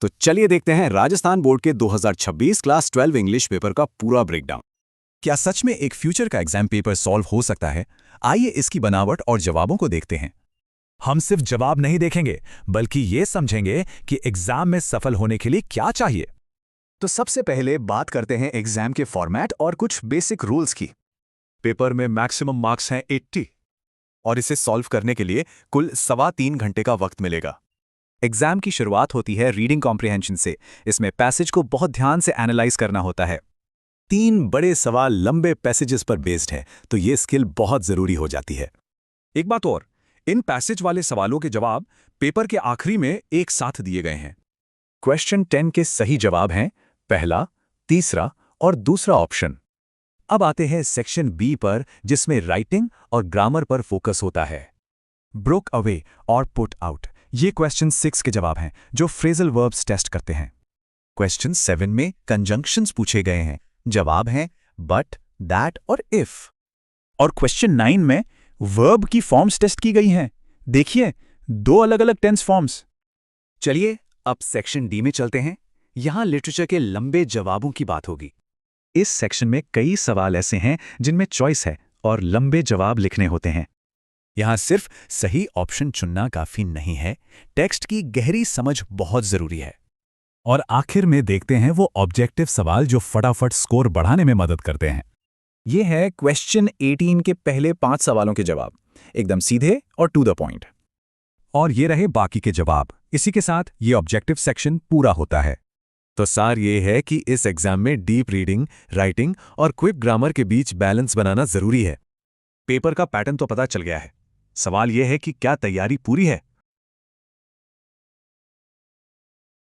तो चलिए देखते हैं राजस्थान बोर्ड के 2026 क्लास 12 इंग्लिश पेपर का पूरा ब्रेकडाउन। क्या सच में एक फ्यूचर का एग्जाम पेपर सॉल्व हो सकता है? आइए इसकी बनावट और जवाबों को देखते हैं। हम सिर्फ जवाब नहीं देखेंगे, बल्कि ये समझेंगे कि एग्जाम में सफल होने के लिए क्या चाहिए। तो सबसे पहले बात करते हैं एग्जाम के फॉर्मेट और कुछ बेसिक रूल्स की। पेपर में मैक्सिमम मार्क्स हैं 80 और इसे सॉल्व करने के लिए कुल 3.25 घंटे का वक्त मिलेगा। एग्जाम की शुरुआत होती है रीडिंग कॉम्प्रिहेंशन से। इसमें पैसेज को बहुत ध्यान से एनालाइज करना होता है। 3 बड़े सवाल लंबे पैसेजेस पर बेस्ड है, तो ये स्किल बहुत जरूरी हो जाती है। एक बात और, इन पैसेज वाले सवालों के जवाब पेपर के आखिरी में एक साथ दिए गए हैं। क्वेश्चन 10 के सही जवाब हैं पहला, तीसरा और दूसरा ऑप्शन। अब आते हैं सेक्शन बी पर, जिसमें राइटिंग और ग्रामर पर फोकस होता है। ब्रोक अवे और पुट आउट, ये क्वेश्चन 6 के जवाब हैं, जो फ्रेजल वर्ब्स टेस्ट करते हैं। क्वेश्चन 7 में कंजंक्शंस पूछे गए हैं। जवाब हैं बट, दैट और इफ। और क्वेश्चन 9 में वर्ब की फॉर्म्स टेस्ट की गई हैं। देखिए, 2 अलग अलग टेंस फॉर्म्स। चलिए अब सेक्शन डी में चलते हैं। यहां लिटरेचर के लंबे जवाबों की बात होगी। इस सेक्शन में कई सवाल ऐसे हैं जिनमें चॉइस है और लंबे जवाब लिखने होते हैं। यहां सिर्फ सही ऑप्शन चुनना काफी नहीं है, टेक्स्ट की गहरी समझ बहुत जरूरी है। और आखिर में देखते हैं वो ऑब्जेक्टिव सवाल जो फटाफट स्कोर बढ़ाने में मदद करते हैं। ये है क्वेश्चन 18 के पहले 5 सवालों के जवाब, एकदम सीधे और टू द पॉइंट। और ये रहे बाकी के जवाब। इसी के साथ ये ऑब्जेक्टिव सेक्शन पूरा होता है। तो सार ये है कि इस एग्जाम में डीप रीडिंग, राइटिंग और क्विक ग्रामर के बीच बैलेंस बनाना जरूरी है। पेपर का पैटर्न तो पता चल गया है। सवाल यह है कि क्या तैयारी पूरी है?